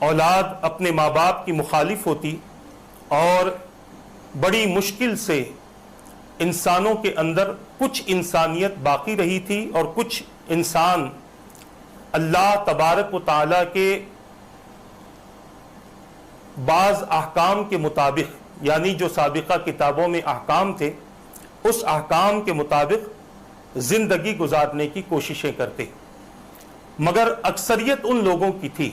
اولاد اپنے ماں باپ کی مخالف ہوتی اور بڑی مشکل سے انسانوں کے اندر کچھ انسانیت باقی رہی تھی اور کچھ انسان اللہ تبارک و تعالیٰ کے بعض احکام کے مطابق، یعنی جو سابقہ کتابوں میں احکام تھے اس احکام کے مطابق زندگی گزارنے کی کوششیں کرتے، مگر اکثریت ان لوگوں کی تھی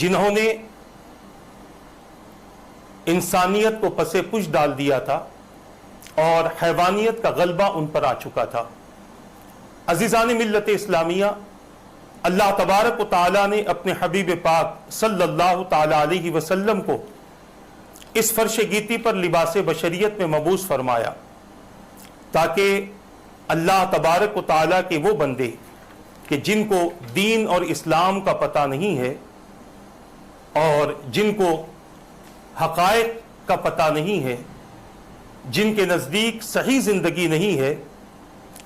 جنہوں نے انسانیت کو پس پش ڈال دیا تھا اور حیوانیت کا غلبہ ان پر آ چکا تھا۔ عزیزان ملت اسلامیہ، اللہ تبارک و تعالیٰ نے اپنے حبیب پاک صلی اللہ تعالیٰ علیہ وسلم کو اس فرش گیتی پر لباس بشریت میں مبعوث فرمایا تاکہ اللہ تبارک و تعالیٰ کے وہ بندے کہ جن کو دین اور اسلام کا پتہ نہیں ہے اور جن کو حقائق کا پتہ نہیں ہے، جن کے نزدیک صحیح زندگی نہیں ہے،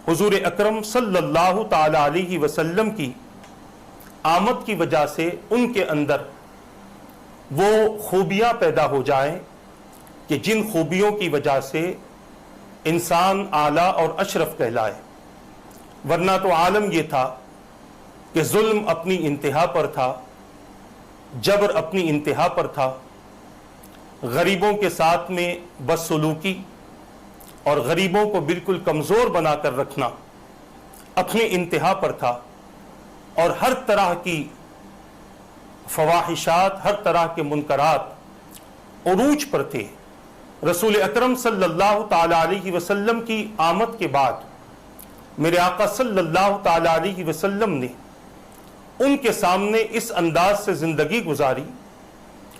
حضور اکرم صلی اللہ تعالی علیہ وسلم کی آمد کی وجہ سے ان کے اندر وہ خوبیاں پیدا ہو جائیں کہ جن خوبیوں کی وجہ سے انسان اعلیٰ اور اشرف کہلائے۔ ورنہ تو عالم یہ تھا کہ ظلم اپنی انتہا پر تھا، جبر اپنی انتہا پر تھا، غریبوں کے ساتھ میں بدسلوکی اور غریبوں کو بالکل کمزور بنا کر رکھنا اپنی انتہا پر تھا، اور ہر طرح کی فواحشات، ہر طرح کے منکرات عروج پر تھے۔ رسول اکرم صلی اللہ تعالی علیہ وسلم کی آمد کے بعد میرے آقا صلی اللہ تعالی علیہ وسلم نے ان کے سامنے اس انداز سے زندگی گزاری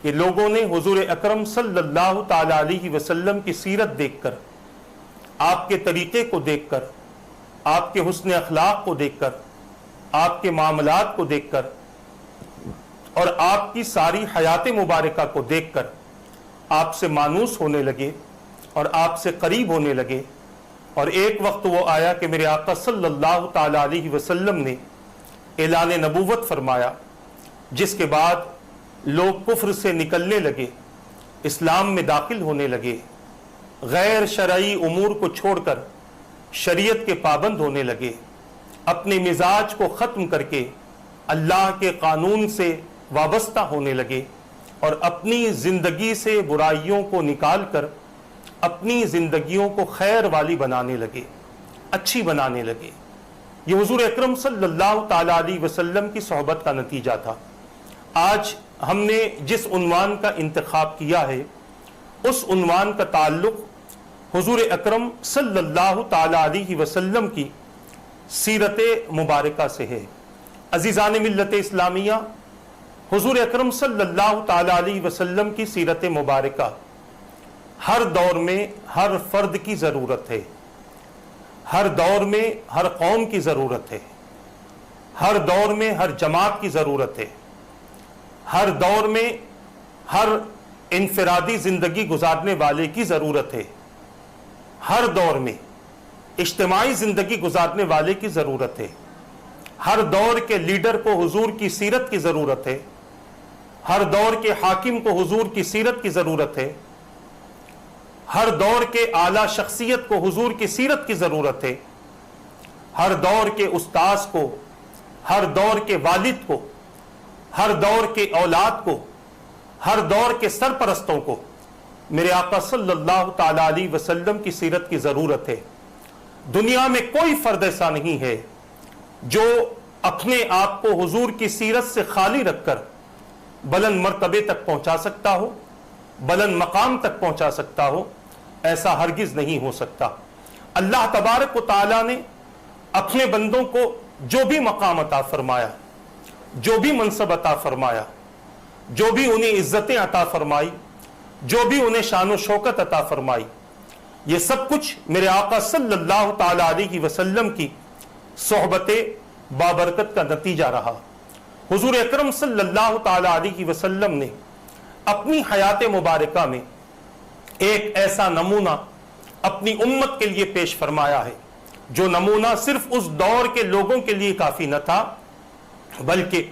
کہ لوگوں نے حضور اکرم صلی اللہ تعالی علیہ وسلم کی سیرت دیکھ کر، آپ کے طریقے کو دیکھ کر، آپ کے حسن اخلاق کو دیکھ کر، آپ کے معاملات کو دیکھ کر اور آپ کی ساری حیات مبارکہ کو دیکھ کر آپ سے مانوس ہونے لگے اور آپ سے قریب ہونے لگے۔ اور ایک وقت وہ آیا کہ میرے آقا صلی اللہ تعالی علیہ وسلم نے اعلان نبوت فرمایا، جس کے بعد لوگ کفر سے نکلنے لگے، اسلام میں داخل ہونے لگے، غیر شرعی امور کو چھوڑ کر شریعت کے پابند ہونے لگے، اپنے مزاج کو ختم کر کے اللہ کے قانون سے وابستہ ہونے لگے اور اپنی زندگی سے برائیوں کو نکال کر اپنی زندگیوں کو خیر والی بنانے لگے، اچھی بنانے لگے۔ یہ حضور اکرم صلی اللہ تعالی علیہ وسلم کی صحبت کا نتیجہ تھا۔ آج ہم نے جس عنوان کا انتخاب کیا ہے اس عنوان کا تعلق حضور اکرم صلی اللہ تعالی علیہ وسلم کی سیرت مبارکہ سے ہے۔ عزیزان ملت اسلامیہ، حضور اکرم صلی اللہ تعالی علیہ وسلم کی سیرت مبارکہ ہر دور میں ہر فرد کی ضرورت ہے، ہر دور میں ہر قوم کی ضرورت ہے، ہر دور میں ہر جماعت کی ضرورت ہے، ہر دور میں ہر انفرادی زندگی گزارنے والے کی ضرورت ہے، ہر دور میں اجتماعی زندگی گزارنے والے کی ضرورت ہے، ہر دور کے لیڈر کو حضور کی سیرت کی ضرورت ہے، ہر دور کے حاکم کو حضور کی سیرت کی ضرورت ہے، ہر دور کے اعلیٰ شخصیت کو حضور کی سیرت کی ضرورت ہے، ہر دور کے استاذ کو، ہر دور کے والد کو، ہر دور کے اولاد کو، ہر دور کے سرپرستوں کو میرے آقا صلی اللہ تعالی علیہ وسلم کی سیرت کی ضرورت ہے۔ دنیا میں کوئی فرد ایسا نہیں ہے جو اپنے آپ کو حضور کی سیرت سے خالی رکھ کر بلند مرتبے تک پہنچا سکتا ہو، بلند مقام تک پہنچا سکتا ہو، ایسا ہرگز نہیں ہو سکتا۔ اللہ تبارک و تعالیٰ نے اپنے بندوں کو جو بھی مقام عطا فرمایا، جو بھی منصب عطا فرمایا، جو بھی انہیں عزتیں عطا فرمائی، جو بھی انہیں شان و شوکت عطا فرمائی، یہ سب کچھ میرے آقا صلی اللہ تعالی علیہ وسلم کی صحبت بابرکت کا نتیجہ رہا۔ حضور اکرم صلی اللہ تعالی علیہ وسلم نے اپنی حیات مبارکہ میں ایک ایسا نمونہ اپنی امت کے لیے پیش فرمایا ہے جو نمونہ صرف اس دور کے لوگوں کے لیے کافی نہ تھا، بلکہ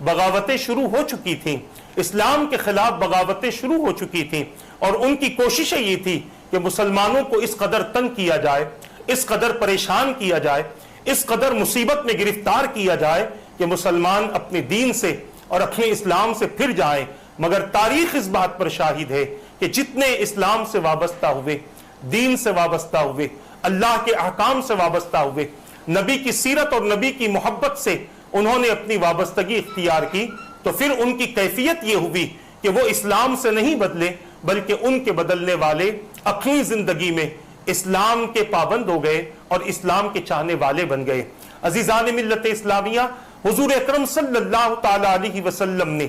بغاوتیں شروع ہو چکی تھیں، اسلام کے خلاف بغاوتیں شروع ہو چکی تھیں، اور ان کی کوششیں یہ تھی کہ مسلمانوں کو اس قدر تنگ کیا جائے، اس قدر پریشان کیا جائے، اس قدر مصیبت میں گرفتار کیا جائے کہ مسلمان اپنے دین سے اور اپنے اسلام سے پھر جائیں۔ مگر تاریخ اس بات پر شاہد ہے کہ جتنے اسلام سے وابستہ ہوئے، دین سے وابستہ ہوئے، اللہ کے احکام سے وابستہ ہوئے، نبی کی سیرت اور نبی کی محبت سے انہوں نے اپنی وابستگی اختیار کی، تو پھر ان کی کیفیت یہ ہوئی کہ وہ اسلام سے نہیں بدلے، بلکہ ان کے بدلنے والے اپنی زندگی میں اسلام کے پابند ہو گئے اور اسلام کے چاہنے والے بن گئے۔ عزیزان ملت اسلامیہ، حضور اکرم صلی اللہ تعالی علیہ وسلم نے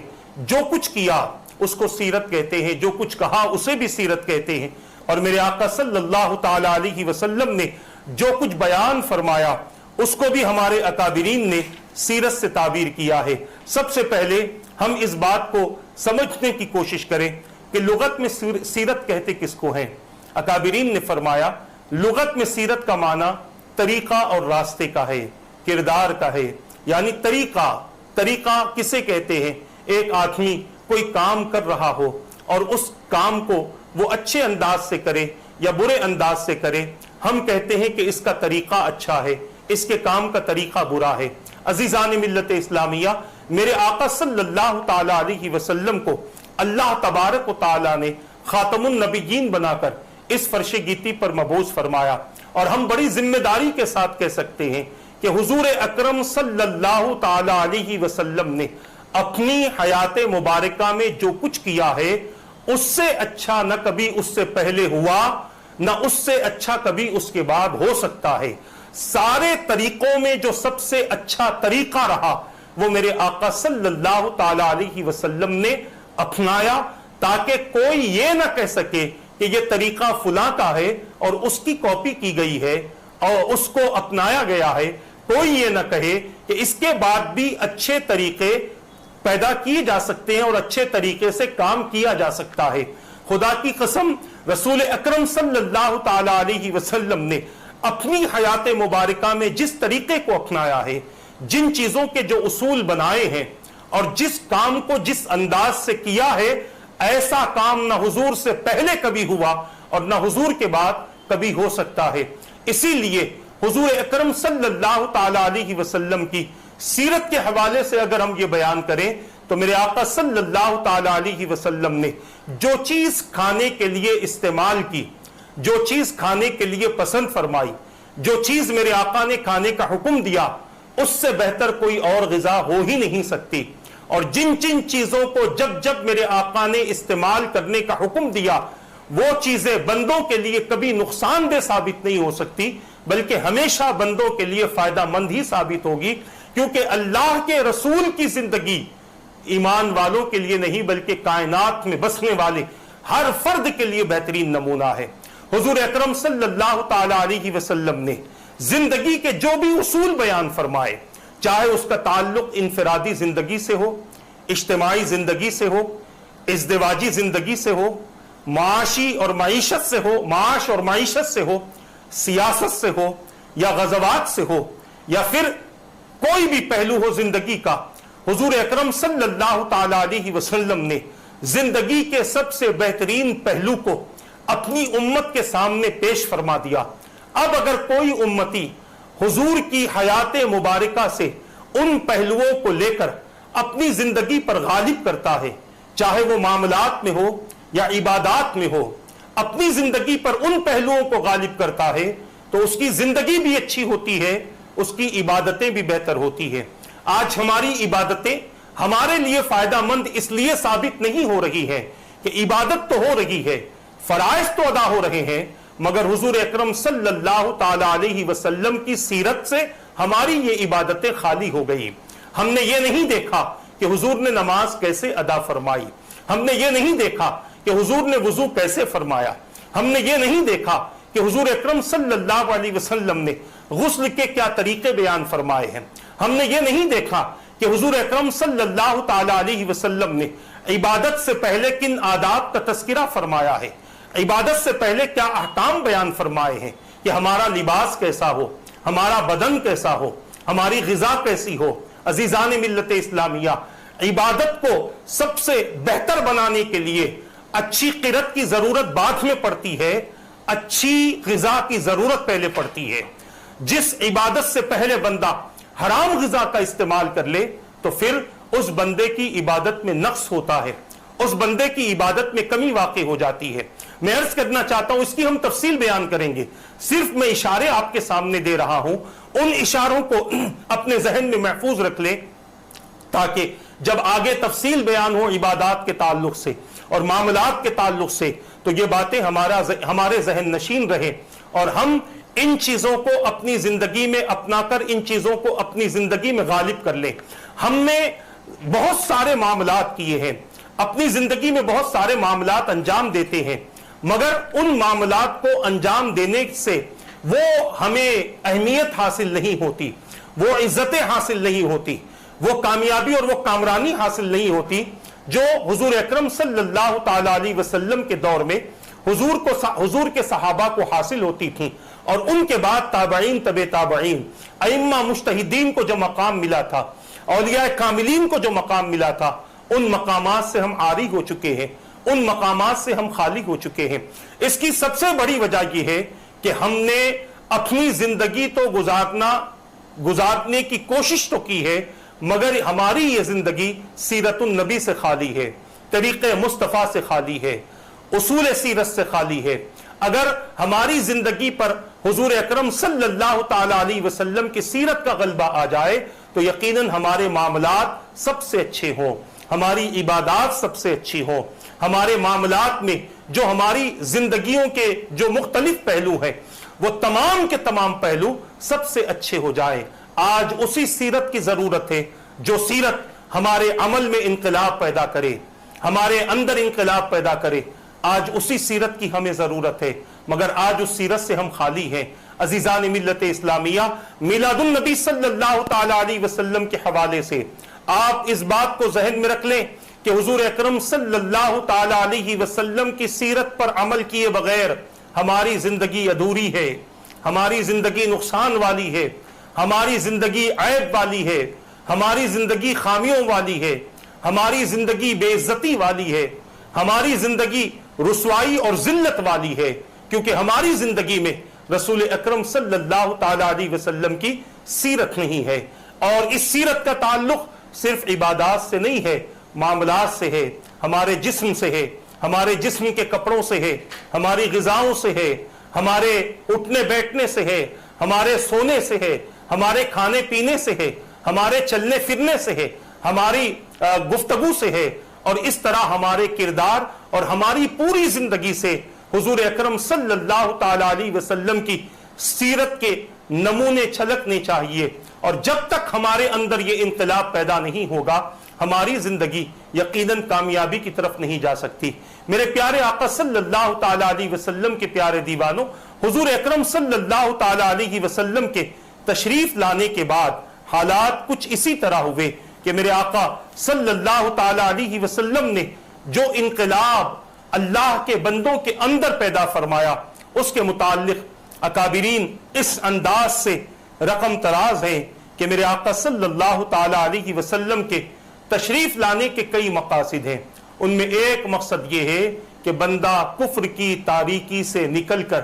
جو کچھ کیا اس کو سیرت کہتے ہیں، جو کچھ کہا اسے بھی سیرت کہتے ہیں، اور میرے آقا صلی اللہ تعالی علیہ وسلم نے جو کچھ بیان فرمایا اس کو بھی ہمارے اکابرین نے سیرت سے تعبیر کیا ہے۔ سب سے پہلے ہم اس بات کو سمجھنے کی کوشش کریں کہ لغت میں سیرت کہتے کس کو ہیں۔ اکابرین نے فرمایا لغت میں سیرت کا معنی طریقہ اور راستے کا ہے، کردار کا ہے، یعنی طریقہ کسے کہتے ہیں؟ ایک آدمی کوئی کام کر رہا ہو اور اس کام کو وہ اچھے انداز سے کرے یا برے انداز سے کرے، ہم کہتے ہیں کہ اس کا طریقہ اچھا ہے، اس کے کام کا طریقہ برا ہے۔ عزیزان ملت اسلامیہ، میرے آقا صلی اللہ تعالی علیہ وسلم کو اللہ تبارک و تعالی نے خاتم النبیین بنا کر اس فرش گیتی پر مبعوث فرمایا، اور ہم بڑی ذمہ داری کے ساتھ کہہ سکتے ہیں کہ حضور اکرم صلی اللہ تعالی علیہ وسلم نے اپنی حیات مبارکہ میں جو کچھ کیا ہے اس سے اچھا نہ کبھی اس سے پہلے ہوا، نہ اس سے اچھا کبھی اس کے بعد ہو سکتا ہے۔ سارے طریقوں میں جو سب سے اچھا طریقہ رہا وہ میرے آقا صلی اللہ تعالی علیہ وسلم نے اپنایا، تاکہ کوئی یہ نہ کہہ سکے کہ یہ طریقہ فلاں کا ہے اور اس کی کاپی کی گئی ہے اور اس کو اپنایا گیا ہے۔ کوئی یہ نہ کہے کہ اس کے بعد بھی اچھے طریقے پیدا کیے جا سکتے ہیں اور اچھے طریقے سے کام کیا جا سکتا ہے۔ خدا کی قسم، رسول اکرم صلی اللہ تعالی علیہ وسلم نے اپنی حیات مبارکہ میں جس طریقے کو اپنایا ہے، جن چیزوں کے جو اصول بنائے ہیں اور جس کام کو جس انداز سے کیا ہے، ایسا کام نہ حضور سے پہلے کبھی ہوا اور نہ حضور کے بعد کبھی ہو سکتا ہے۔ اسی لیے حضور اکرم صلی اللہ تعالی علیہ وسلم کی سیرت کے حوالے سے اگر ہم یہ بیان کریں تو میرے آقا صلی اللہ تعالی علیہ وسلم نے جو چیز کھانے کے لیے استعمال کی، جو چیز کھانے کے لیے پسند فرمائی، جو چیز میرے آقا نے کھانے کا حکم دیا، اس سے بہتر کوئی اور غذا ہو ہی نہیں سکتی۔ اور جن چیزوں کو جب جب میرے آقا نے استعمال کرنے کا حکم دیا، وہ چیزیں بندوں کے لیے کبھی نقصان دہ ثابت نہیں ہو سکتی، بلکہ ہمیشہ بندوں کے لیے فائدہ مند ہی ثابت ہوگی، کیونکہ اللہ کے رسول کی زندگی ایمان والوں کے لیے نہیں بلکہ کائنات میں بسنے والے ہر فرد کے لیے بہترین نمونہ ہے۔ حضور اکرم صلی اللہ تعالی علیہ وسلم نے زندگی کے جو بھی اصول بیان فرمائے، چاہے اس کا تعلق انفرادی زندگی سے ہو، اجتماعی زندگی سے ہو، ازدواجی زندگی سے ہو، معاشی اور معیشت سے ہو، معاش اور معیشت سے ہو، سیاست سے ہو یا غزوات سے ہو، یا پھر کوئی بھی پہلو ہو زندگی کا، حضور اکرم صلی اللہ تعالی علیہ وسلم نے زندگی کے سب سے بہترین پہلو کو اپنی امت کے سامنے پیش فرما دیا۔ اب اگر کوئی امتی حضور کی حیات مبارکہ سے ان پہلوؤں کو لے کر اپنی زندگی پر غالب کرتا ہے، چاہے وہ معاملات میں ہو یا عبادات میں ہو، اپنی زندگی پر ان پہلوؤں کو غالب کرتا ہے تو اس کی زندگی بھی اچھی ہوتی ہے، اس کی عبادتیں بھی بہتر ہوتی ہے۔ آج ہماری عبادتیں ہمارے لیے فائدہ مند اس لیے ثابت نہیں ہو رہی ہے کہ عبادت تو ہو رہی ہے، فرائض تو ادا ہو رہے ہیں، مگر حضور اکرم صلی اللہ تعالی علیہ وسلم کی سیرت سے ہماری یہ عبادتیں خالی ہو گئی۔ ہم نے یہ نہیں دیکھا کہ حضور نے نماز کیسے ادا فرمائی، ہم نے یہ نہیں دیکھا کہ حضور نے وضو کیسے فرمایا، ہم نے یہ نہیں دیکھا کہ حضور اکرم صلی اللہ علیہ وسلم نے غسل کے کیا طریقے بیان فرمائے ہیں، ہم نے یہ نہیں دیکھا کہ حضور اکرم صلی اللہ تعالی علیہ وسلم نے عبادت سے پہلے کن آداب کا تذکرہ فرمایا ہے، عبادت سے پہلے کیا احکام بیان فرمائے ہیں کہ ہمارا لباس کیسا ہو، ہمارا بدن کیسا ہو، ہماری غذا کیسی ہو۔ عزیزان ملت اسلامیہ، عبادت کو سب سے بہتر بنانے کے لیے اچھی قرت کی ضرورت بعد میں پڑتی ہے، اچھی غذا کی ضرورت پہلے پڑتی ہے۔ جس عبادت سے پہلے بندہ حرام غذا کا استعمال کر لے تو پھر اس بندے کی عبادت میں نقص ہوتا ہے، اس بندے کی عبادت میں کمی واقع ہو جاتی ہے۔ میں عرض کرنا چاہتا ہوں، اس کی ہم تفصیل بیان کریں گے، صرف میں اشارے آپ کے سامنے دے رہا ہوں، ان اشاروں کو اپنے ذہن میں محفوظ رکھ لیں تاکہ جب آگے تفصیل بیان ہو عبادات کے تعلق سے اور معاملات کے تعلق سے تو یہ باتیں ہمارے ذہن نشین رہے اور ہم ان چیزوں کو اپنی زندگی میں اپنا کر ان چیزوں کو اپنی زندگی میں غالب کر لیں۔ ہم نے بہت سارے معاملات کیے ہیں، اپنی زندگی میں بہت سارے معاملات انجام دیتے ہیں، مگر ان معاملات کو انجام دینے سے وہ ہمیں اہمیت حاصل نہیں ہوتی، وہ عزتیں حاصل نہیں ہوتی، وہ کامیابی اور وہ کامرانی حاصل نہیں ہوتی جو حضور اکرم صلی اللہ تعالی علیہ وسلم کے دور میں حضور کے صحابہ کو حاصل ہوتی تھیں، اور ان کے بعد تابعین طب تابعین ائمہ مجتہدین کو جو مقام ملا تھا، اولیاء کاملین کو جو مقام ملا تھا، ان مقامات سے ہم عاری ہو چکے ہیں، ان مقامات سے ہم خالی ہو چکے ہیں۔ اس کی سب سے بڑی وجہ یہ ہے کہ ہم نے اپنی زندگی تو گزارنے کی کوشش تو کی ہے، مگر ہماری یہ زندگی سیرت النبی سے خالی ہے، طریق مصطفیٰ سے خالی ہے، اصول سیرت سے خالی ہے۔ اگر ہماری زندگی پر حضور اکرم صلی اللہ تعالی علیہ وسلم کی سیرت کا غلبہ آ جائے تو یقیناً ہمارے معاملات سب سے اچھے ہوں، ہماری عبادات سب سے اچھی ہوں، ہمارے معاملات میں جو ہماری زندگیوں کے جو مختلف پہلو ہیں وہ تمام کے تمام پہلو سب سے اچھے ہو جائیں۔ آج اسی سیرت کی ضرورت ہے جو سیرت ہمارے عمل میں انقلاب پیدا کرے، ہمارے اندر انقلاب پیدا کرے۔ آج اسی سیرت کی ہمیں ضرورت ہے، مگر آج اس سیرت سے ہم خالی ہیں۔ عزیزان ملت اسلامیہ، میلاد النبی صلی اللہ تعالی علیہ وسلم کے حوالے سے آپ اس بات کو ذہن میں رکھ لیں کہ حضور اکرم صلی اللہ تعالی علیہ وسلم کی سیرت پر عمل کیے بغیر ہماری زندگی ادھوری ہے، ہماری زندگی نقصان والی ہے، ہماری زندگی عیب والی ہے، ہماری زندگی خامیوں والی ہے، ہماری زندگی بے عزتی والی ہے، ہماری زندگی رسوائی اور ذلت والی ہے، کیونکہ ہماری زندگی میں رسول اکرم صلی اللہ تعالی علیہ وسلم کی سیرت نہیں ہے۔ اور اس سیرت کا تعلق صرف عبادات سے نہیں ہے، معاملات سے ہے، ہمارے جسم سے ہے، ہمارے جسم کے کپڑوں سے ہے، ہماری غذاؤں سے ہے، ہمارے اٹھنے بیٹھنے سے ہے، ہمارے سونے سے ہے، ہمارے کھانے پینے سے ہے، ہمارے چلنے پھرنے سے ہے، ہماری گفتگو سے ہے، اور اس طرح ہمارے کردار اور ہماری پوری زندگی سے حضور اکرم صلی اللہ تعالی علیہ وسلم کی سیرت کے نمونے چھلکنے چاہیے۔ اور جب تک ہمارے اندر یہ انقلاب پیدا نہیں ہوگا ہماری زندگی یقیناً کامیابی کی طرف نہیں جا سکتی۔ میرے پیارے آقا صلی اللہ تعالی علیہ وسلم کے پیارے دیوانوں، حضور اکرم صلی اللہ تعالی علیہ وسلم کے تشریف لانے کے بعد حالات کچھ اسی طرح ہوئے کہ میرے آقا صلی اللہ تعالی علیہ وسلم نے جو انقلاب اللہ کے بندوں کے اندر پیدا فرمایا اس کے متعلق اکابرین اس انداز سے رقم تراز ہیں کہ میرے آقا صلی اللہ تعالی علیہ وسلم کے تشریف لانے کے کئی مقاصد ہیں۔ ان میں ایک مقصد یہ ہے کہ بندہ کفر کی تاریکی سے نکل کر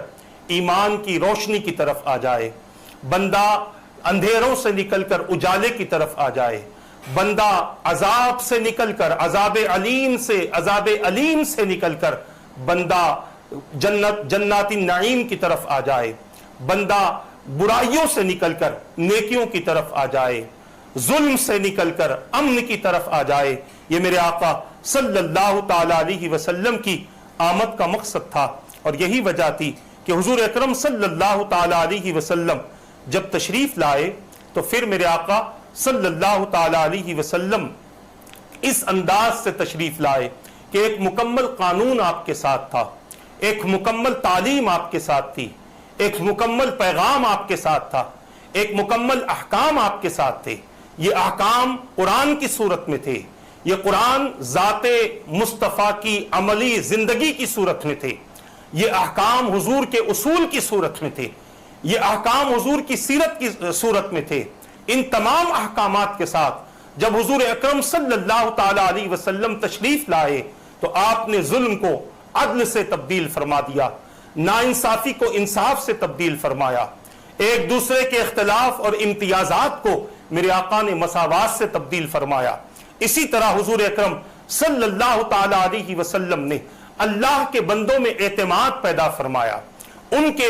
ایمان کی روشنی کی طرف آ جائے، بندہ اندھیروں سے نکل کر اجالے کی طرف آ جائے، بندہ عذاب سے نکل کر عذاب علیم سے نکل کر بندہ جنات النعیم کی طرف آ جائے، بندہ برائیوں سے نکل کر نیکیوں کی طرف آ جائے، ظلم سے نکل کر امن کی طرف آ جائے۔ یہ میرے آقا صلی اللہ تعالی علیہ وسلم کی آمد کا مقصد تھا، اور یہی وجہ تھی کہ حضور اکرم صلی اللہ تعالی علیہ وسلم جب تشریف لائے تو پھر میرے آقا صلی اللہ تعالی علیہ وسلم اس انداز سے تشریف لائے کہ ایک مکمل قانون آپ کے ساتھ تھا، ایک مکمل تعلیم آپ کے ساتھ تھی، ایک مکمل پیغام آپ کے ساتھ تھا، ایک مکمل احکام آپ کے ساتھ تھے۔ یہ احکام قرآن کی صورت میں تھے، یہ قرآن ذات مصطفیٰ کی عملی زندگی کی صورت میں تھے، یہ احکام حضور کے اصول کی صورت میں تھے، یہ احکام حضور کی سیرت کی صورت میں تھے۔ ان تمام احکامات کے ساتھ جب حضور اکرم صلی اللہ تعالی علیہ وسلم تشریف لائے تو آپ نے ظلم کو عدل سے تبدیل فرما دیا، ناانصافی کو انصاف سے تبدیل فرمایا، ایک دوسرے کے اختلاف اور امتیازات کو میرے آقا نے مساوات سے تبدیل فرمایا۔ اسی طرح حضور اکرم صلی اللہ تعالی علیہ وسلم نے اللہ کے بندوں میں اعتماد پیدا فرمایا، ان کے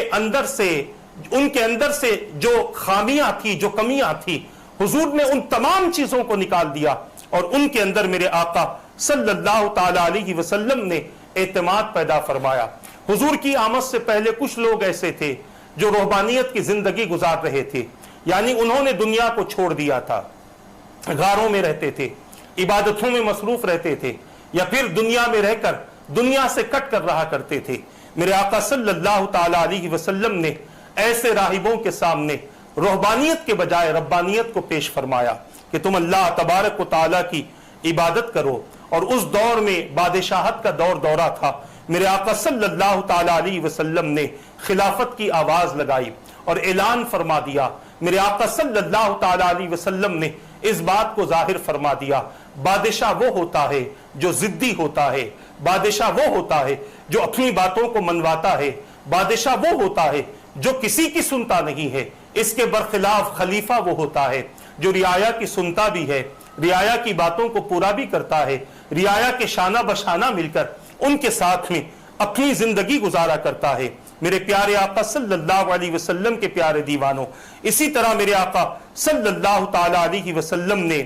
اندر سے جو خامیاں تھی، جو کمیاں تھی، حضور نے ان تمام چیزوں کو نکال دیا اور ان کے اندر میرے آقا صلی اللہ تعالی علیہ وسلم نے اعتماد پیدا فرمایا۔ حضور کی آمد سے پہلے کچھ لوگ ایسے تھے جو رہبانیت کی زندگی گزار رہے تھے، یعنی انہوں نے دنیا کو چھوڑ دیا تھا، غاروں میں رہتے تھے، عبادتوں میں مصروف رہتے تھے، یا پھر دنیا میں رہ کر دنیا سے کٹ کر رہا کرتے تھے۔ میرے آقا صلی اللہ تعالی علیہ وسلم نے ایسے راہبوں کے سامنے رہبانیت کے بجائے ربانیت کو پیش فرمایا کہ تم اللہ تبارک و تعالی کی عبادت کرو۔ اور اس دور میں بادشاہت کا دورہ تھا، میرے آقا صلی اللہ تعالی علیہ وسلم نے خلافت کی آواز لگائی اور اعلان فرما دیا۔ میرے آقا صلی اللہ تعالی علیہ وسلم نے اس بات کو ظاہر فرما دیا، بادشاہ وہ ہوتا ہے جو ضدی ہوتا ہے، بادشاہ وہ ہوتا ہے جو اپنی باتوں کو منواتا ہے، بادشاہ وہ ہوتا ہے جو کسی کی سنتا نہیں ہے، اس کے برخلاف خلیفہ وہ ہوتا ہے جو رعایا کی سنتا بھی ہے، رعایا کی باتوں کو پورا بھی کرتا ہے، رعایا کے شانہ بشانہ مل کر ان کے ساتھ میں اپنی زندگی گزارا کرتا ہے۔ میرے پیارے آقا صلی اللہ علیہ وسلم کے پیارے دیوانوں، اسی طرح میرے آقا صلی اللہ تعالی علیہ وسلم نے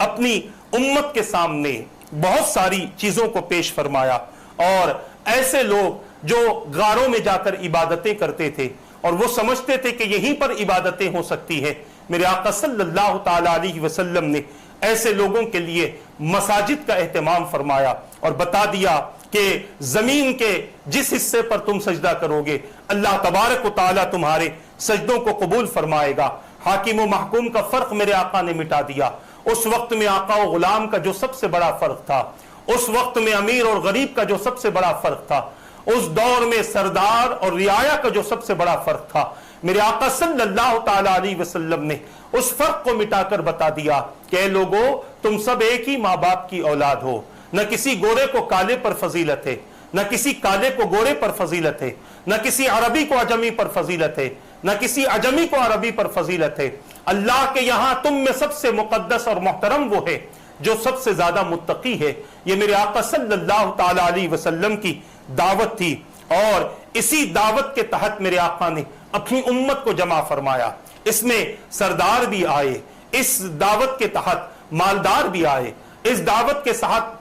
اپنی امت کے سامنے بہت ساری چیزوں کو پیش فرمایا، اور ایسے لوگ جو غاروں میں جا کر عبادتیں کرتے تھے اور وہ سمجھتے تھے کہ یہیں پر عبادتیں ہو سکتی ہیں، میرے آقا صلی اللہ تعالی علیہ وسلم نے ایسے لوگوں کے لیے مساجد کا اہتمام فرمایا اور بتا دیا کہ زمین کے جس حصے پر تم سجدہ کرو گے اللہ تبارک و تعالیٰ تمہارے سجدوں کو قبول فرمائے گا۔ حاکم و محکوم کا فرق میرے آقا نے مٹا دیا۔ اس وقت میں آقا و غلام کا جو سب سے بڑا فرق تھا، اس وقت میں امیر اور غریب کا جو سب سے بڑا فرق تھا، اس دور میں سردار اور رعایا کا جو سب سے بڑا فرق تھا، میرے آقا صلی اللہ تعالی علیہ وسلم نے اس فرق کو مٹا کر بتا دیا کہ اے لوگو، تم سب ایک ہی ماں باپ کی اولاد ہو، نہ کسی گورے کو کالے پر فضیلت ہے، نہ کسی کالے کو گورے پر فضیلت ہے، نہ کسی عربی کو عجمی پر فضیلت ہے، نہ کسی عجمی کو عربی پر فضیلت ہے۔ اللہ کے یہاں تم میں سب سے مقدس اور محترم وہ ہے جو سب سے زیادہ متقی ہے۔ یہ میرے آقا صلی اللہ تعالی علیہ وسلم کی دعوت تھی، اور اسی دعوت کے تحت میرے آقا نے اپنی امت کو جمع فرمایا۔ اس میں سردار بھی آئے، اس دعوت کے تحت مالدار بھی آئے، اس دعوت کے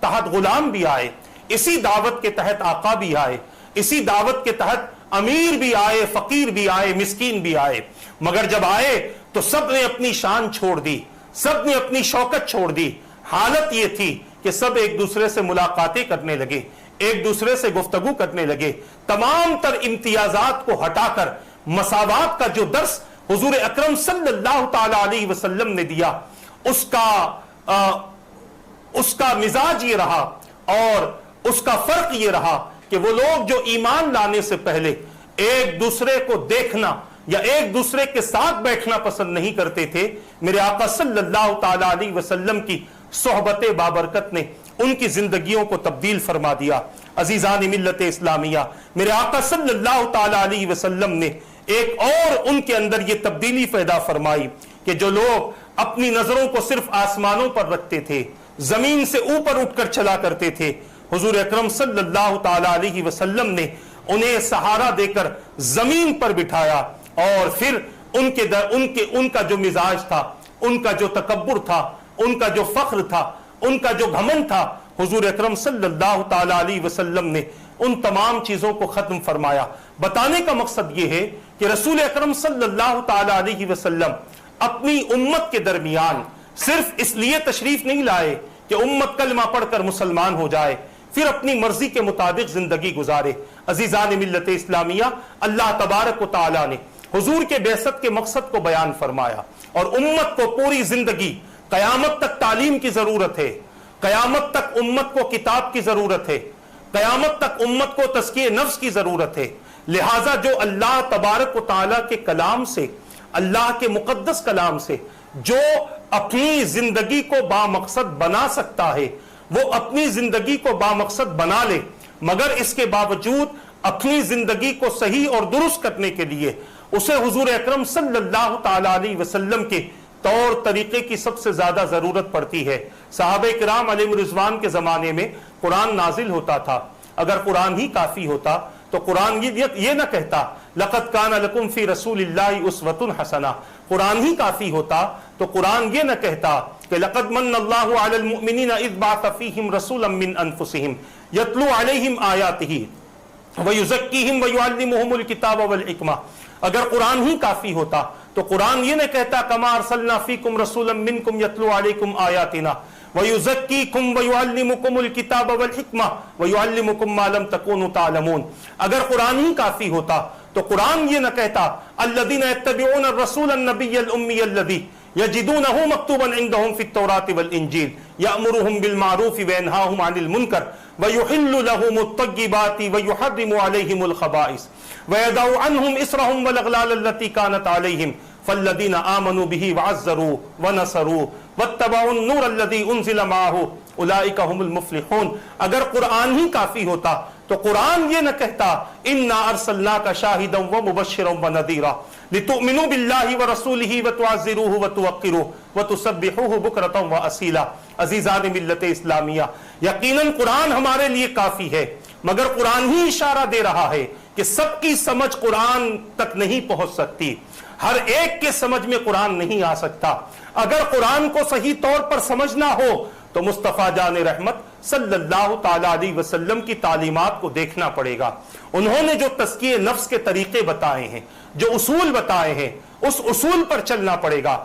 تحت غلام بھی آئے، اسی دعوت کے تحت آقا بھی آئے، اسی دعوت کے تحت امیر بھی آئے، فقیر بھی آئے، مسکین بھی آئے۔ مگر جب آئے تو سب نے اپنی شان چھوڑ دی، سب نے اپنی شوکت چھوڑ دی۔ حالت یہ تھی کہ سب ایک دوسرے سے ملاقاتیں کرنے لگے، ایک دوسرے سے گفتگو کرنے لگے، تمام تر امتیازات کو ہٹا کر مساوات کا جو درس حضور اکرم صلی اللہ تعالی علیہ وسلم نے دیا، اس کا مزاج یہ رہا اور اس کا فرق یہ رہا کہ وہ لوگ جو ایمان لانے سے پہلے ایک دوسرے کو دیکھنا یا ایک دوسرے کے ساتھ بیٹھنا پسند نہیں کرتے تھے، میرے آقا صلی اللہ تعالی علیہ وسلم کی صحبت بابرکت نے ان کی زندگیوں کو تبدیل فرما دیا۔ عزیزان ملت اسلامیہ، میرے آقا صلی اللہ تعالی علیہ وسلم نے ایک اور ان کے اندر یہ تبدیلی پیدا فرمائی کہ جو لوگ اپنی نظروں کو صرف آسمانوں پر رکھتے تھے، زمین سے اوپر اٹھ کر چلا کرتے تھے، حضور اکرم صلی اللہ تعالی علیہ وسلم نے انہیں سہارا دے کر زمین پر بٹھایا، اور پھر ان کا جو مزاج تھا، ان کا جو تکبر تھا، ان کا جو فخر تھا، ان کا جو گھمنڈ تھا، حضور اکرم صلی اللہ تعالی علیہ وسلم نے ان تمام چیزوں کو ختم فرمایا۔ بتانے کا مقصد یہ ہے کہ رسول اکرم صلی اللہ تعالی علیہ وسلم اپنی امت کے درمیان صرف اس لیے تشریف نہیں لائے کہ امت کلمہ پڑھ کر مسلمان ہو جائے، پھر اپنی مرضی کے مطابق زندگی گزارے۔ عزیزان ملت اسلامیہ، اللہ تبارک و تعالی نے حضور کے بعثت کے مقصد کو بیان فرمایا، اور امت کو پوری زندگی قیامت تک تعلیم کی ضرورت ہے، قیامت تک امت کو کتاب کی ضرورت ہے، قیامت تک امت کو تزکیہ نفس کی ضرورت ہے۔ لہٰذا جو اللہ تبارک و تعالیٰ کے کلام سے، اللہ کے مقدس کلام سے جو اپنی زندگی کو بامقصد بنا سکتا ہے وہ اپنی زندگی کو بامقصد بنا لے، مگر اس کے باوجود اپنی زندگی کو صحیح اور درست کرنے کے لیے اسے حضور اکرم صلی اللہ تعالی علیہ وسلم کے طور طریقے کی سب سے زیادہ ضرورت پڑتی ہے۔ صحابہ کرام علیہ رضوان کے زمانے میں قرآن نازل ہوتا تھا، اگر قرآن ہی کافی ہوتا تو قرآن یہ نہ کہتا لَقَدْ كَانَ لَكُمْ فِي رَسُولِ اللَّهِ أُسْوَةٌ حَسَنَةٌ، قرآن ہی کافی ہوتا تو قرآن یہ نہ کہتا کہ لَقَدْ مَنَّ اللَّهُ عَلَى الْمُؤْمِنِينَ إِذْ بَعَثَ فِيهِمْ رَسُولًا مِّنْ أَنفُسِهِمْ يَتْلُو عَلَيْهِمْ آيَاتِهِ وَيُزَكِّيهِمْ وَيُعَلِّمُهُمُ الْكِتَابَ وَالْحِكْمَةَ، اگر قرآن ہی کافی ہوتا تو قرآن یہ نہ کہتا کما ارسلنا فیکم رسولا منکم یتلو علیکم آیاتنا ویزکیکم ویعلمکم الکتاب والحکمہ ویعلمکم ما لم تکونوا تعلمون، اگر قرآن ہی کافی ہوتا تو قرآن یہ نہ کہتا الذین یتبعون الرسول النبی الامی الذی یجدونہ مکتوبا عندہم فی التوراۃ والانجیل یأمرہم بالمعروف وینہاہم عن المنکر ویحل لہم الطیبات ویحرم علیہم الخبائث وَيَدَعُ عَنْهُمْ إِسْرَهُمْ وَالْأَغْلَالَ الَّتِي كَانَتْ عَلَيْهِمْ فَالَّذِينَ آمَنُوا بِهِ وَعَزَّرُوهُ وَنَصَرُوهُ وَاتَّبَعُوا النُّورَ الَّذِي أُنزِلَ مَعَهُ أُولَٰئِكَ هُمُ الْمُفْلِحُونَ، اگر قرآن ہی کافی ہوتا تو قرآن یہ نہ کہتا إِنَّا أَرْسَلْنَاكَ شَاهِدًا وَمُبَشِّرًا وَنَذِيرًا لِتُؤْمِنُوا بِاللَّهِ وَرَسُولِهِ وَتُعَزِّرُوهُ وَتُوَقِّرُوهُ وَتُسَبِّحُوهُ بُكْرَةً وَأَصِيلًا۔ عزیزان ملت اسلامیہ، یقیناً قرآن ہمارے لیے کافی ہے، مگر قرآن ہی اشارہ دے رہا ہے کہ سب کی سمجھ قرآن تک نہیں پہنچ سکتی، ہر ایک کے سمجھ میں قرآن نہیں آ سکتا۔ اگر قرآن کو صحیح طور پر سمجھنا ہو تو مصطفیٰ جان رحمت صلی اللہ تعالی علیہ وسلم کی تعلیمات کو دیکھنا پڑے گا۔ انہوں نے جو تزکیہ نفس کے طریقے بتائے ہیں، جو اصول بتائے ہیں، اس اصول پر چلنا پڑے گا۔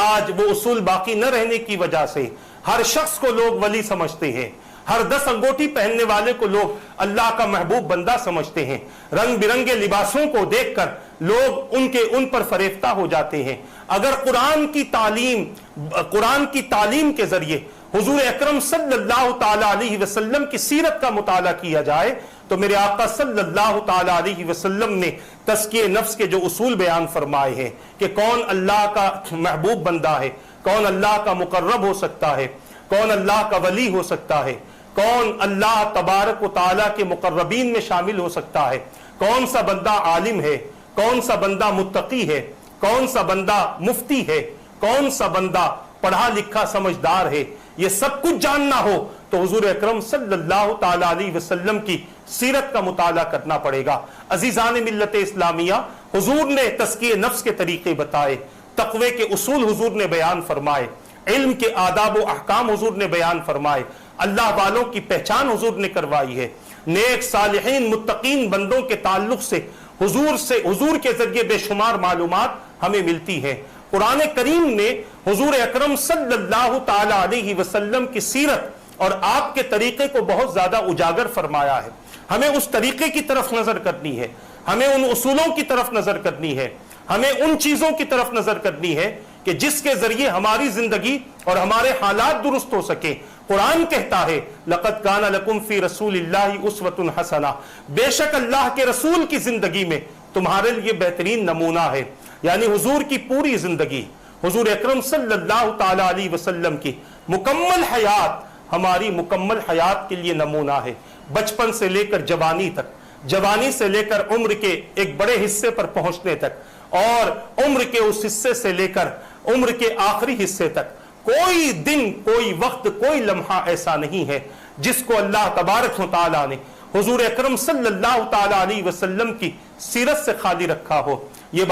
آج وہ اصول باقی نہ رہنے کی وجہ سے ہر شخص کو لوگ ولی سمجھتے ہیں، ہر 10 انگوٹھی پہننے والے کو لوگ اللہ کا محبوب بندہ سمجھتے ہیں، رنگ برنگے لباسوں کو دیکھ کر لوگ ان پر فریفتہ ہو جاتے ہیں۔ اگر قرآن کی تعلیم کے ذریعے حضور اکرم صلی اللہ تعالی علیہ وسلم کی سیرت کا مطالعہ کیا جائے تو میرے آقا صلی اللہ تعالی علیہ وسلم نے تزکیہ نفس کے جو اصول بیان فرمائے ہیں کہ کون اللہ کا محبوب بندہ ہے، کون اللہ کا مقرب ہو سکتا ہے، کون اللہ کا ولی ہو سکتا ہے، کون اللہ تبارک و تعالیٰ کے مقربین میں شامل ہو سکتا ہے، کون سا بندہ عالم ہے، کون سا بندہ متقی ہے، کون سا بندہ مفتی ہے، کون سا بندہ پڑھا لکھا سمجھدار ہے، یہ سب کچھ جاننا ہو تو حضور اکرم صلی اللہ تعالی علیہ وسلم کی سیرت کا مطالعہ کرنا پڑے گا۔ عزیزان ملت اسلامیہ، حضور نے تزکیہ نفس کے طریقے بتائے، تقوی کے اصول حضور نے بیان فرمائے، علم کے آداب و احکام حضور نے بیان فرمائے، اللہ والوں کی پہچان حضور نے کروائی ہے، نیک صالحین متقین بندوں کے تعلق سے حضور کے ذریعے بے شمار معلومات ہمیں ملتی ہیں۔ قرآن کریم نے حضور اکرم صلی اللہ تعالی علیہ وسلم کی سیرت اور آپ کے طریقے کو بہت زیادہ اجاگر فرمایا ہے۔ ہمیں اس طریقے کی طرف نظر کرنی ہے، ہمیں ان اصولوں کی طرف نظر کرنی ہے، ہمیں ان چیزوں کی طرف نظر کرنی ہے کہ جس کے ذریعے ہماری زندگی اور ہمارے حالات درست ہو سکے۔ قرآن کہتا ہے لَقَدْ كَانَ لَكُمْ فِي رَسُولِ اللَّهِ أُسْوَةٌ حَسَنَةٌ، بے شک اللہ کے رسول کی زندگی میں تمہارے لیے بہترین نمونہ ہے، یعنی حضور کی پوری زندگی، حضور اکرم صلی اللہ تعالی علیہ وسلم کی مکمل حیات ہماری مکمل حیات کے لیے نمونہ ہے، بچپن سے لے کر جوانی تک، جوانی سے لے کر عمر کے ایک بڑے حصے پر پہنچنے تک، اور عمر کے اس حصے سے لے کر عمر کے آخری حصے تک کوئی دن، کوئی وقت، کوئی لمحہ ایسا نہیں ہے جس کو اللہ تبارک و تعالیٰ نے حضور اکرم صلی اللہ تعالی علیہ وسلم کی سیرت سے خالی رکھا ہو۔ یہ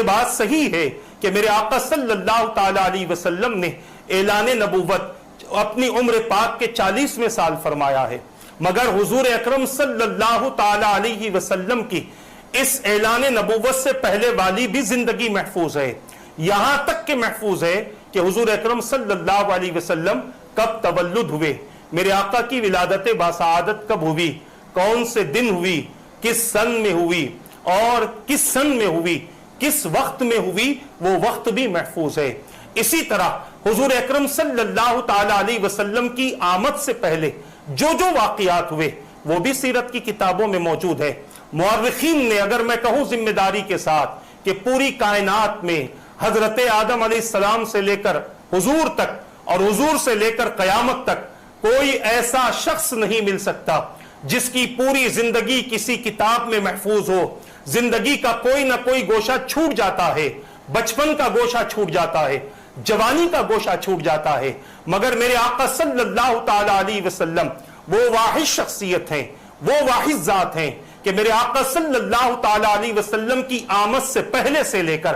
بات صحیح ہے کہ میرے آقا صلی اللہ تعالی علیہ وسلم نے اعلان نبوت اپنی عمر پاک کے 40ویں سال فرمایا ہے، مگر حضور اکرم صلی اللہ تعالی علیہ وسلم کی اس اعلان نبوت سے پہلے والی بھی زندگی محفوظ ہے، یہاں تک کہ محفوظ ہے کہ حضور اکرم صلی اللہ علیہ وسلم کب تولد ہوئے، میرے آقا کی ولادت باسعادت کب ہوئی، کون سے دن ہوئی، کس سن میں ہوئی، اور کس سن میں ہوئی، کس وقت میں ہوئی، وہ وقت بھی محفوظ ہے۔ اسی طرح حضور اکرم صلی اللہ تعالی علیہ وسلم کی آمد سے پہلے جو واقعات ہوئے وہ بھی سیرت کی کتابوں میں موجود ہے۔ مورخین نے، اگر میں کہوں ذمہ داری کے ساتھ، کہ پوری کائنات میں حضرت آدم علیہ السلام سے لے کر حضور تک اور حضور سے لے کر قیامت تک کوئی ایسا شخص نہیں مل سکتا جس کی پوری زندگی کسی کتاب میں محفوظ ہو. زندگی کا کوئی نہ کوئی گوشہ چھوٹ جاتا ہے، بچپن کا گوشہ چھوٹ جاتا ہے، جوانی کا گوشہ چھوٹ جاتا ہے، مگر میرے آقا صلی اللہ تعالی علیہ وسلم وہ واحد شخصیت ہیں، وہ واحد ذات ہیں کہ میرے آقا صلی اللہ تعالی علیہ وسلم کی آمد سے پہلے سے لے کر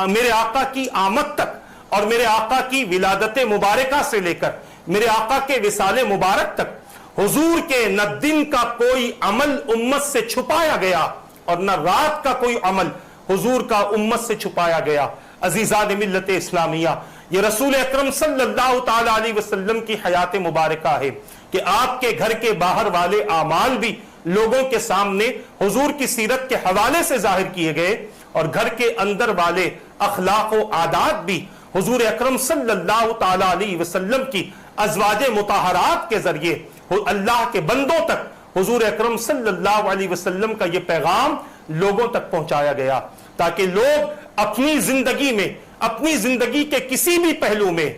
میرے آقا کی آمد تک اور میرے آقا کی ولادت مبارکہ سے لے کر میرے آقا کے وصال مبارک تک حضور کے نہ دن کا کوئی عمل امت سے چھپایا گیا اور نہ رات کا کوئی عمل حضور کا امت سے چھپایا گیا. عزیزان ملت اسلامیہ، یہ رسول اکرم صلی اللہ تعالی علیہ وسلم کی حیات مبارکہ ہے کہ آپ کے گھر کے باہر والے اعمال بھی لوگوں کے سامنے حضور کی سیرت کے حوالے سے ظاہر کیے گئے اور گھر کے اندر والے اخلاق و عادات بھی حضور اکرم صلی اللہ تعالی علیہ وسلم کی ازواج مطہرات کے ذریعے اللہ کے بندوں تک حضور اکرم صلی اللہ علیہ وسلم کا یہ پیغام لوگوں تک پہنچایا گیا تاکہ لوگ اپنی زندگی میں، اپنی زندگی کے کسی بھی پہلو میں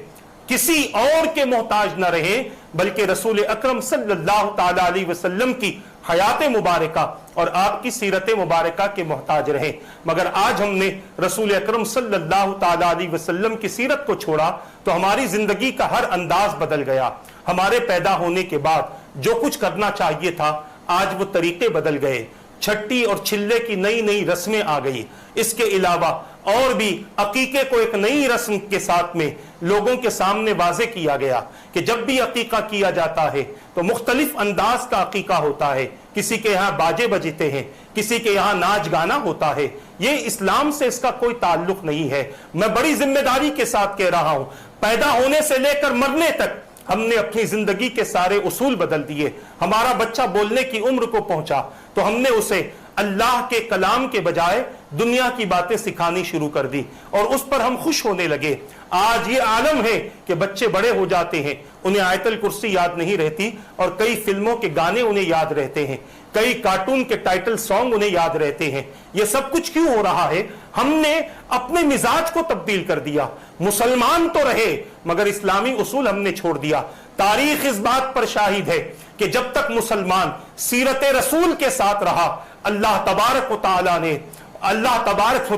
کسی اور کے محتاج نہ رہیں بلکہ رسول اکرم صلی اللہ تعالی علیہ وسلم کی حیات مبارکہ اور آپ کی سیرت مبارکہ کے محتاج رہیں. مگر آج ہم نے رسول اکرم صلی اللہ تعالی علیہ وسلم کی سیرت کو چھوڑا تو ہماری زندگی کا ہر انداز بدل گیا. ہمارے پیدا ہونے کے بعد جو کچھ کرنا چاہیے تھا آج وہ طریقے بدل گئے، چھٹی اور چھلے کی نئی نئی رسمیں آ گئی. اس کے علاوہ اور بھی عقیقے کو ایک نئی رسم کے ساتھ میں لوگوں کے سامنے واضح کیا گیا کہ جب بھی عقیقہ کیا جاتا ہے تو مختلف انداز کا عقیقہ ہوتا ہے. کسی کے یہاں باجے بجتے ہیں، کسی کے یہاں ناچ گانا ہوتا ہے. یہ اسلام سے اس کا کوئی تعلق نہیں ہے. میں بڑی ذمہ داری کے ساتھ کہہ رہا ہوں، پیدا ہونے سے لے کر مرنے تک ہم نے اپنی زندگی کے سارے اصول بدل دیے. ہمارا بچہ بولنے کی عمر کو پہنچا تو ہم نے اسے اللہ کے کلام کے بجائے دنیا کی باتیں سکھانی شروع کر دی اور اس پر ہم خوش ہونے لگے. آج یہ عالم ہے کہ بچے بڑے ہو جاتے ہیں، انہیں آیت الکرسی یاد نہیں رہتی اور کئی فلموں کے گانے انہیں یاد رہتے ہیں، کئی کارٹون کے ٹائٹل سانگ انہیں یاد رہتے ہیں. یہ سب کچھ کیوں ہو رہا ہے؟ ہم نے اپنے مزاج کو تبدیل کر دیا. مسلمان تو رہے مگر اسلامی اصول ہم نے چھوڑ دیا. تاریخ اس بات پر شاہد ہے کہ جب تک مسلمان سیرت رسول کے ساتھ رہا اللہ تبارک و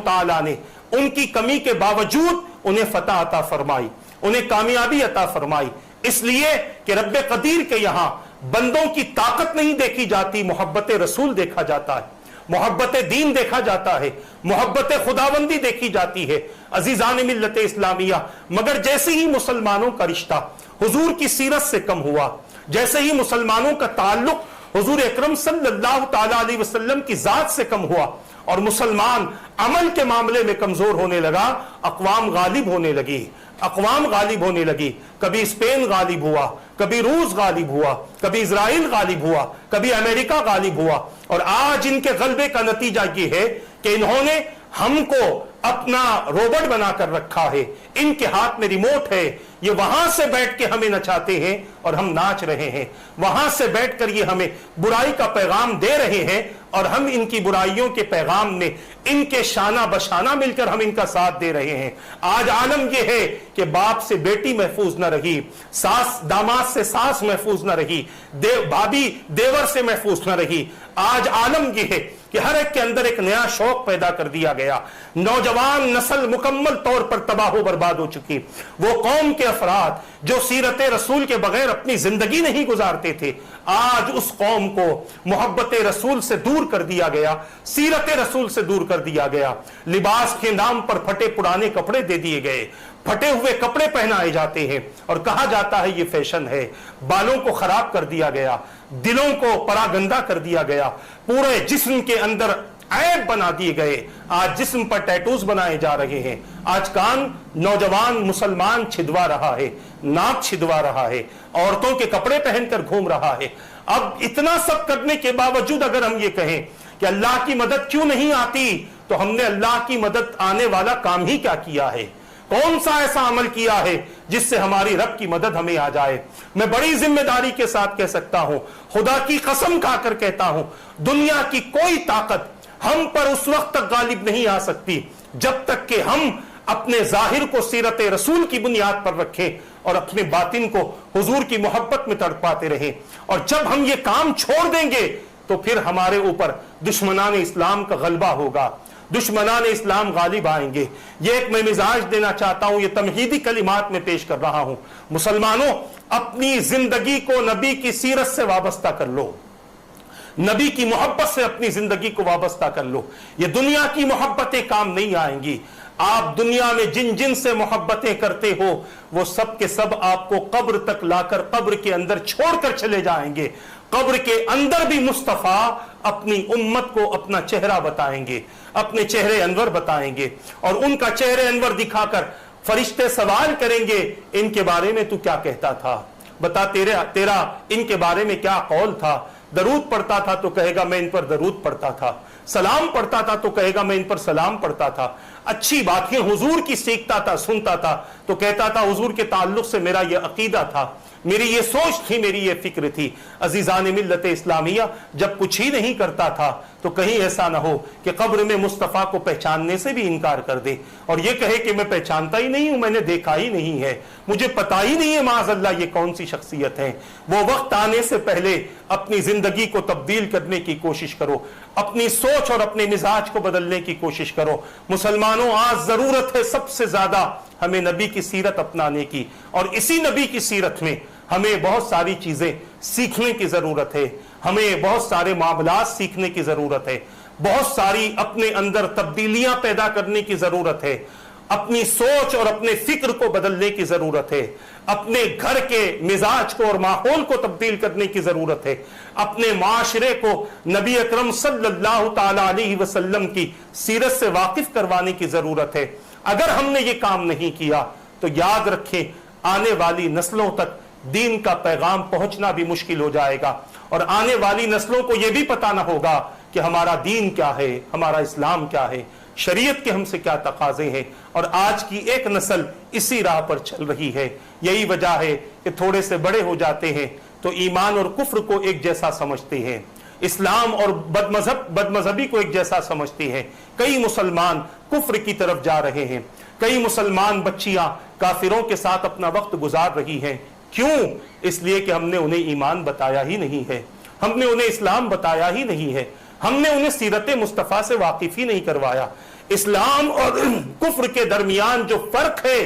تعالی نے ان کی کمی کے باوجود انہیں فتح عطا فرمائی، انہیں کامیابی عطا فرمائی. اس لیے کہ رب قدیر کے یہاں بندوں کی طاقت نہیں دیکھی جاتی، محبت رسول دیکھا جاتا ہے، محبت دین دیکھا جاتا ہے، محبت خداوندی دیکھی جاتی ہے. عزیزان ملت اسلامیہ، مگر جیسے ہی مسلمانوں کا رشتہ حضور کی سیرت سے کم ہوا، جیسے ہی مسلمانوں کا تعلق حضور اکرم صلی اللہ تعالی علیہ وسلم کی ذات سے کم ہوا اور مسلمان عمل کے معاملے میں کمزور ہونے لگا، اقوام غالب ہونے لگی، اقوام غالب ہونے لگی. کبھی اسپین غالب ہوا، کبھی روس غالب ہوا، کبھی اسرائیل غالب ہوا، کبھی امریکہ غالب ہوا. اور آج ان کے غلبے کا نتیجہ یہ ہے کہ انہوں نے ہم کو اپنا روبوٹ بنا کر رکھا ہے. ان کے ہاتھ میں ریموٹ ہے، یہ وہاں سے بیٹھ کے ہمیں نچاتے ہیں اور ہم ناچ رہے ہیں. وہاں سے بیٹھ کر یہ ہمیں برائی کا پیغام دے رہے ہیں اور ہم ان کی برائیوں کے پیغام میں ان کے شانہ بشانہ مل کر ہم ان کا ساتھ دے رہے ہیں. آج عالم یہ ہے کہ باپ سے بیٹی محفوظ نہ رہی، ساس داماد سے ساس محفوظ نہ رہی، بھابی دیور سے محفوظ نہ رہی. آج عالم یہ ہے کہ ہر ایک کے اندر ایک نیا شوق پیدا کر دیا گیا. نوجوان نسل مکمل طور پر تباہ و برباد ہو چکی. وہ قوم کے افراد جو سیرت رسول کے بغیر اپنی زندگی نہیں گزارتے تھے، آج اس قوم کو محبت رسول سے دور کر دیا گیا، سیرت رسول سے دور کر دیا گیا. لباس کے نام پر پھٹے پرانے کپڑے دے دیے گئے، پھٹے ہوئے کپڑے پہنائے جاتے ہیں اور کہا جاتا ہے یہ فیشن ہے. بالوں کو خراب کر دیا گیا، دلوں کو پراگندہ کر دیا گیا، پورے جسم کے اندر عیب بنا دیے گئے. آج جسم پر ٹیٹوز بنائے جا رہے ہیں. آج کان نوجوان مسلمان چھدوا رہا ہے، ناک چھدوا رہا ہے، عورتوں کے کپڑے پہن کر گھوم رہا ہے. اب اتنا سب کرنے کے باوجود اگر ہم یہ کہیں کہ اللہ کی مدد کیوں نہیں آتی تو ہم نے اللہ کی مدد آنے والا کام ہی کیا کیا ہے؟ کون سا ایسا عمل کیا ہے جس سے ہماری رب کی مدد ہمیں آ جائے؟ میں بڑی ذمہ داری کے ساتھ کہہ سکتا ہوں، خدا کی قسم کھا کر کہتا ہوں، دنیا کی کوئی طاقت ہم پر اس وقت تک غالب نہیں آ سکتی جب تک کہ ہم اپنے ظاہر کو سیرت رسول کی بنیاد پر رکھیں اور اپنے باطن کو حضور کی محبت میں تڑپاتے رہیں. اور جب ہم یہ کام چھوڑ دیں گے تو پھر ہمارے اوپر دشمنان اسلام کا غلبہ ہوگا, دشمنان اسلام غالب آئیں گے. یہ ایک میں مزاج دینا چاہتا ہوں, یہ تمہیدی کلمات میں پیش کر رہا ہوں. مسلمانوں, اپنی زندگی کو نبی کی سیرت سے وابستہ کر لو, نبی کی محبت سے اپنی زندگی کو وابستہ کر لو. یہ دنیا کی محبتیں کام نہیں آئیں گی. آپ دنیا میں جن جن سے محبتیں کرتے ہو وہ سب کے سب آپ کو قبر تک لا کر قبر کے اندر چھوڑ کر چلے جائیں گے. قبر کے اندر بھی مصطفیٰ اپنی امت کو اپنا چہرہ بتائیں گے, اپنے چہرے انور بتائیں گے, اور ان کا چہرے انور دکھا کر فرشتے سوال کریں گے, ان کے بارے میں تو کیا کہتا تھا, بتا تیرا ان کے بارے میں کیا قول تھا. درود پڑھتا تھا تو کہے گا میں ان پر درود پڑھتا تھا, سلام پڑھتا تھا تو کہے گا میں ان پر سلام پڑھتا تھا, اچھی باتیں حضور کی سیکھتا تھا, سنتا تھا تو کہتا تھا حضور کے تعلق سے میرا یہ عقیدہ تھا, میری یہ سوچ تھی, میری یہ فکر تھی. عزیزان ملت اسلامیہ, جب کچھ ہی نہیں کرتا تھا تو کہیں ایسا نہ ہو کہ قبر میں مصطفیٰ کو پہچاننے سے بھی انکار کر دے اور یہ کہے کہ میں پہچانتا ہی نہیں ہوں, میں نے دیکھا ہی نہیں ہے, مجھے پتا ہی نہیں ہے معاذ اللہ یہ کون سی شخصیت ہے. وہ وقت آنے سے پہلے اپنی زندگی کو تبدیل کرنے کی کوشش کرو, اپنی سوچ اور اپنے مزاج کو بدلنے کی کوشش کرو. مسلمانوں, آج ضرورت ہے سب سے زیادہ ہمیں نبی کی سیرت اپنانے کی, اور اسی نبی کی سیرت میں ہمیں بہت ساری چیزیں سیکھنے کی ضرورت ہے, ہمیں بہت سارے معاملات سیکھنے کی ضرورت ہے, بہت ساری اپنے اندر تبدیلیاں پیدا کرنے کی ضرورت ہے, اپنی سوچ اور اپنے فکر کو بدلنے کی ضرورت ہے, اپنے گھر کے مزاج کو اور ماحول کو تبدیل کرنے کی ضرورت ہے, اپنے معاشرے کو نبی اکرم صلی اللہ تعالی علیہ وسلم کی سیرت سے واقف کروانے کی ضرورت ہے. اگر ہم نے یہ کام نہیں کیا تو یاد رکھیں آنے والی نسلوں تک دین کا پیغام پہنچنا بھی مشکل ہو جائے گا, اور آنے والی نسلوں کو یہ بھی پتہ نہ ہوگا کہ ہمارا دین کیا ہے, ہمارا اسلام کیا ہے, شریعت کے ہم سے کیا تقاضے ہیں. اور آج کی ایک نسل اسی راہ پر چل رہی ہے. یہی وجہ ہے کہ تھوڑے سے بڑے ہو جاتے ہیں تو ایمان اور کفر کو ایک جیسا سمجھتے ہیں, اسلام اور بد مذہبی کو ایک جیسا سمجھتے ہیں. کئی مسلمان کفر کی طرف جا رہے ہیں, کئی مسلمان بچیاں کافروں کے ساتھ اپنا وقت گزار رہی ہیں. کیوں؟ اس لیے کہ ہم نے انہیں ایمان بتایا ہی نہیں ہے, ہم نے انہیں اسلام بتایا ہی نہیں ہے, ہم نے انہیں سیرت مصطفیٰ سے واقف ہی نہیں کروایا. اسلام اور کفر کے درمیان جو فرق ہے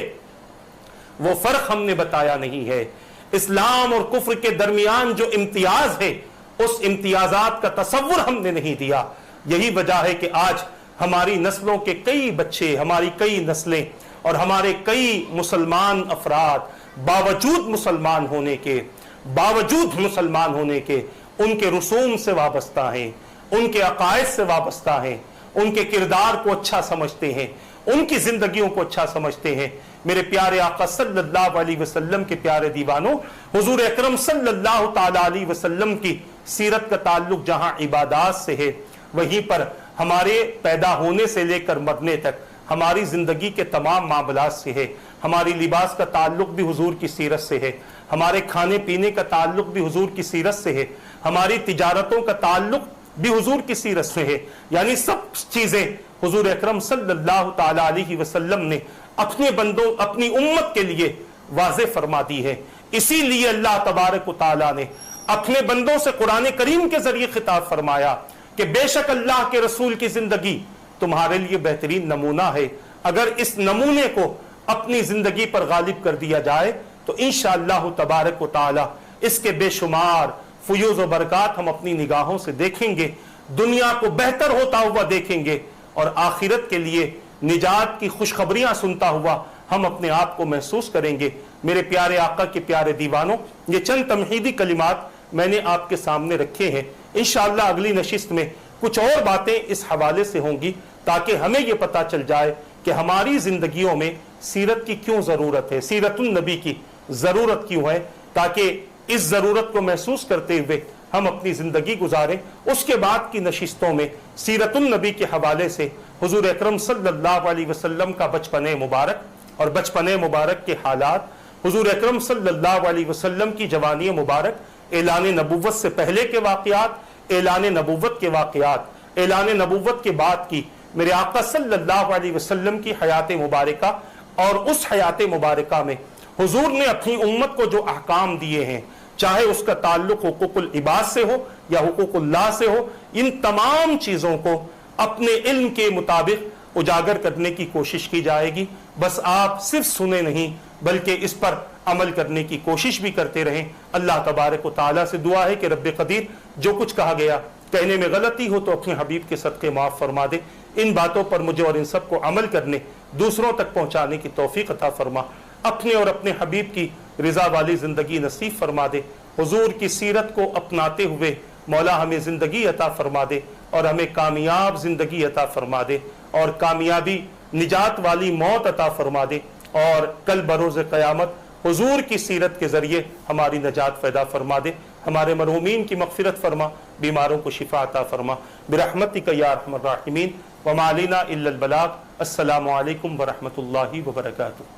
وہ فرق ہم نے بتایا نہیں ہے. اسلام اور کفر کے درمیان جو امتیاز ہے اس امتیازات کا تصور ہم نے نہیں دیا. یہی وجہ ہے کہ آج ہماری نسلوں کے کئی بچے, ہماری کئی نسلیں اور ہمارے کئی مسلمان افراد باوجود مسلمان ہونے کے ان کے رسوم سے وابستہ ہیں, ان کے عقائد سے وابستہ ہیں, ان کے کردار کو اچھا سمجھتے ہیں, ان کی زندگیوں کو اچھا سمجھتے ہیں. میرے پیارے آقا صلی اللہ علیہ وسلم کے پیارے دیوانوں, حضور اکرم صلی اللہ تعالی علیہ وسلم کی سیرت کا تعلق جہاں عبادات سے ہے, وہیں پر ہمارے پیدا ہونے سے لے کر مرنے تک ہماری زندگی کے تمام معاملات سے ہے. ہماری لباس کا تعلق بھی حضور کی سیرت سے ہے, ہمارے کھانے پینے کا تعلق بھی حضور کی سیرت سے ہے, ہماری تجارتوں کا تعلق بھی حضور کی سیرت سے ہے. یعنی سب چیزیں حضور اکرم صلی اللہ تعالی علیہ وسلم نے اپنے بندوں, اپنی امت کے لیے واضح فرما دی ہے. اسی لیے اللہ تبارک و تعالی نے اپنے بندوں سے قرآن کریم کے ذریعے خطاب فرمایا کہ بے شک اللہ کے رسول کی زندگی تمہارے لیے بہترین نمونہ ہے. اگر اس نمونے کو اپنی زندگی پر غالب کر دیا جائے تو انشاءاللہ تبارک و تعالی اس کے بے شمار فیوز و برکات ہم اپنی نگاہوں سے دیکھیں گے, دنیا کو بہتر ہوتا ہوا دیکھیں گے, اور آخرت کے لیے نجات کی خوشخبریاں سنتا ہوا ہم اپنے آپ کو محسوس کریں گے. میرے پیارے آقا کے پیارے دیوانوں, یہ چند تمہیدی کلمات میں نے آپ کے سامنے رکھے ہیں. انشاءاللہ اگلی نشست میں کچھ اور باتیں اس حوالے سے ہوں گی تاکہ ہمیں یہ پتا چل جائے کہ ہماری زندگیوں میں سیرت کی کیوں ضرورت ہے, سیرت النبی کی ضرورت کیوں ہے, تاکہ اس ضرورت کو محسوس کرتے ہوئے ہم اپنی زندگی گزاریں. اس کے بعد کی نشستوں میں سیرت النبی کے حوالے سے حضور اکرم صلی اللہ علیہ وسلم کا بچپن مبارک اور بچپن مبارک کے حالات, حضور اکرم صلی اللہ علیہ وسلم کی جوانی مبارک, اعلان نبوت سے پہلے کے واقعات, اعلان نبوت کے واقعات, اعلان نبوت کے بعد کی میرے آقا صلی اللہ علیہ وسلم کی حیات مبارکہ، اور اس حیات مبارکہ میں حضور نے اپنی امت کو جو احکام دیے ہیں، چاہے اس کا تعلق حقوق العباد سے ہو یا حقوق اللہ سے ہو، ان تمام چیزوں کو اپنے علم کے مطابق اجاگر کرنے کی کوشش کی جائے گی۔ بس آپ صرف سنیں نہیں بلکہ اس پر عمل کرنے کی کوشش بھی کرتے رہیں۔ اللہ تبارک و تعالیٰ سے دعا ہے کہ رب قدیر جو کچھ کہا گیا کہنے میں غلطی ہو تو اپنے حبیب کے صدقے معاف فرما دے، ان باتوں پر مجھے اور ان سب کو عمل کرنے، دوسروں تک پہنچانے کی توفیق عطا فرما، اپنے اور اپنے حبیب کی رضا والی زندگی نصیب فرما دے، حضور کی سیرت کو اپناتے ہوئے مولا ہمیں زندگی عطا فرما دے اور ہمیں کامیاب زندگی عطا فرما دے اور کامیابی نجات والی موت عطا فرما دے، اور کل بروز قیامت حضور کی سیرت کے ذریعے ہماری نجات پیدا فرما دے۔ ہمارے مرحومین کی مغفرت فرما، بیماروں کو شفا عطا فرما، برحمتک یا ارحم الراحمین، وما علینا الا البلاغ۔ السلام علیکم ورحمۃ اللہ وبرکاتہ۔